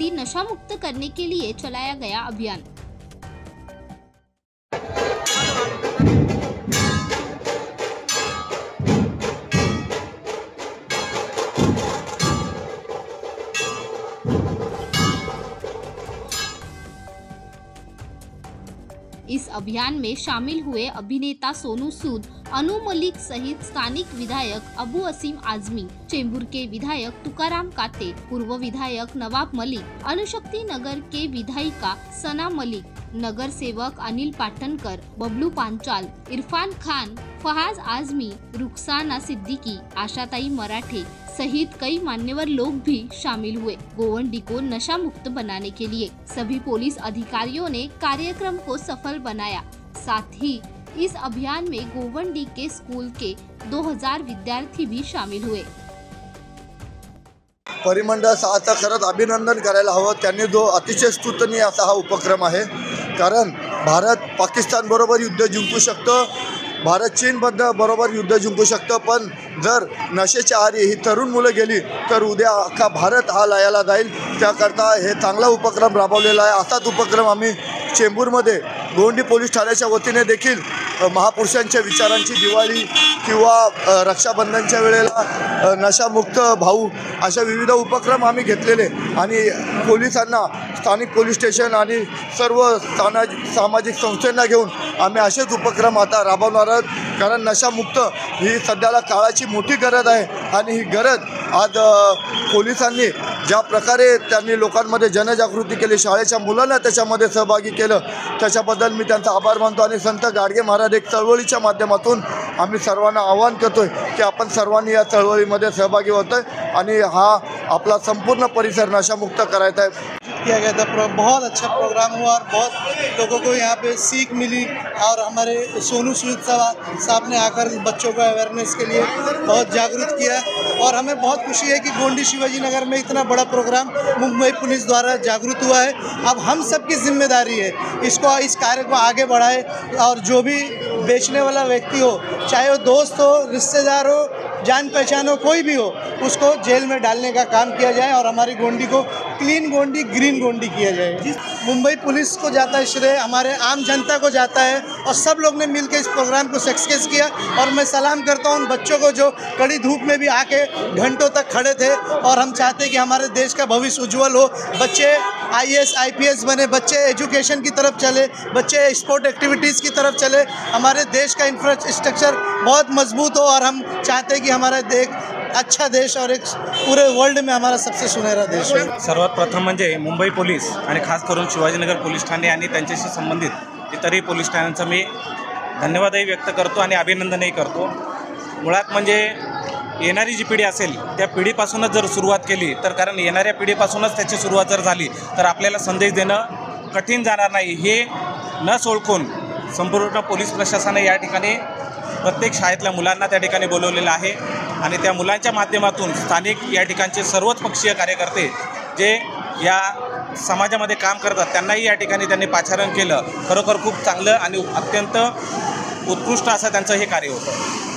गोवंडी नशा मुक्त करने के लिए चलाया गया अभियान। इस अभियान में शामिल हुए अभिनेता सोनू सूद, अनु मलिक सहित स्थानिक विधायक अबू असीम आजमी, चेंबूर के विधायक तुकाराम काते, पूर्व विधायक नवाब मलिक, अणुशक्ति नगर के विधायिका सना मलिक, नगर सेवक अनिल पाटनकर, बबलू पांचाल, इरफान खान, फहाज आजमी, रुखसाना सिद्दीकी, आशाताई मराठे सहित कई मान्यवर लोग भी शामिल हुए। गोवंडी को नशा मुक्त बनाने के लिए सभी पुलिस अधिकारियों ने कार्यक्रम को सफल बनाया। साथ ही इस अभियान में गोवंडी के स्कूल के 2000 विद्यार्थी भी शामिल हुए। परिमंडळ आता खरंच अभिनंदन करायला हवं, त्यांनी जो अतिशय स्तुतनीय असा हा उपक्रम आहे। कारण भारत पाकिस्तान बरोबर युद्ध जिंकू शकतो, भारत चीन बरोबर युद्ध जिंकू शकतो, पण जर नशेच्या आहारी ही तरुण मुलं गेली तर उद्या अख्खा भारत हा लयाला जाईल। त्याकरता हे चांगला उपक्रम राबवलेला आहे। असाच उपक्रम आम्ही चेंबूरमध्ये गोवंडी पोलीस ठाण्याच्या वतीने देखील महापुरुषांच्या विचारांची दिवाळी किंवा रक्षाबंधनच्या वेळेला नशामुक्त भाऊ अशा विविध उपक्रम आम्ही घेतलेले आणि पोलिसांना स्थानिक पोलीस स्टेशन आणि सर्व सामाजिक संस्थांना घेऊन आम्ही असेच उपक्रम आता राबवणार आहोत। कारण नशामुक्त ही सध्याला काळाची मोठी गरज आहे आणि ही गरज आज पोलिसांनी ज्या प्रकारे त्यांनी लोकांमध्ये जनजागृती केली, शाळेच्या मुलांना त्याच्यामध्ये सहभागी केलं, त्याच्याबद्दल मी त्यांचा आभार मानतो। आणि संत गाडगे महाराज एक चळवळीच्या माध्यमातून आम्ही सर्वांना आवाहन करतोय की आपण सर्वांनी या चळवळीमध्ये सहभागी होतोय आणि हा आपला संपूर्ण परिसर नशामुक्त करायचा आहे। किया गया था, बहुत अच्छा प्रोग्राम हुआ और बहुत लोगों को यहाँ पे सीख मिली। और हमारे सोनू सूद साहब ने आकर बच्चों को अवेयरनेस के लिए बहुत जागरूक किया और हमें बहुत खुशी है कि गोवंडी शिवाजी नगर में इतना बड़ा प्रोग्राम मुंबई पुलिस द्वारा जागरूक हुआ है। अब हम सब की जिम्मेदारी है इस कार्य को आगे बढ़ाए और जो भी बेचने वाला व्यक्ति हो, चाहे वो दोस्त हो, रिश्तेदार हो, जान पहचान हो, कोई भी हो, उसको जेल में डालने का काम किया जाए और हमारी गोवंडी को क्लीन गोवंडी, ग्रीन गोवंडी किया जाए। मुंबई पुलिस को जाता है श्रेय, हमारे आम जनता को जाता है और सब लोग ने मिलकर इस प्रोग्राम को सक्सेस किया। और मैं सलाम करता हूँ उन बच्चों को जो कड़ी धूप में भी आके घंटों तक खड़े थे। और हम चाहते हैं कि हमारे देश का भविष्य उज्जवल हो, बच्चे IAS IPS बने, बच्चे एजुकेशन की तरफ चले, बच्चे स्पोर्ट एक्टिविटीज़ की तरफ चले, हमारे देश का इंफ्रास्ट्रक्चर बहुत मजबूत हो और हम चाहते हैं कि हमारा देश अच्छा देश और एक पूरे वर्ल्ड में हमारा सबसे सुनहरा देश है। सर्वात प्रथम म्हणजे मुंबई पोलीस आणि खास करून शिवाजीनगर पोलीस ठाणे आणि त्यांच्याशी संबंधित इतरही पोलीस ठाण्यांचा मी धन्यवादही व्यक्त करतो आणि अभिनंदनही करतो। मुळात म्हणजे येणारी जी पिढी असेल त्या पिढीपासूनच जर सुरुवात केली तर, कारण येणाऱ्या पिढीपासूनच त्याची सुरुवात जर झाली तर आपल्याला संदेश देणं कठीण जाणार नाही। हे न सोळखून संपूर्ण पोलीस प्रशासनाने या ठिकाणी प्रत्येक शाळेतल्या मुलांना त्या ठिकाणी बोलवलेलं आहे आणि त्या मुलांच्या माध्यमातून स्थानिक या ठिकाणचे सर्वच पक्षीय कार्यकर्ते जे या समाजामध्ये काम करतात त्यांनाही या ठिकाणी त्यांनी पाचारण केलं। खरोखर खूप चांगलं आणि अत्यंत उत्कृष्ट असं त्यांचं हे कार्य होतं।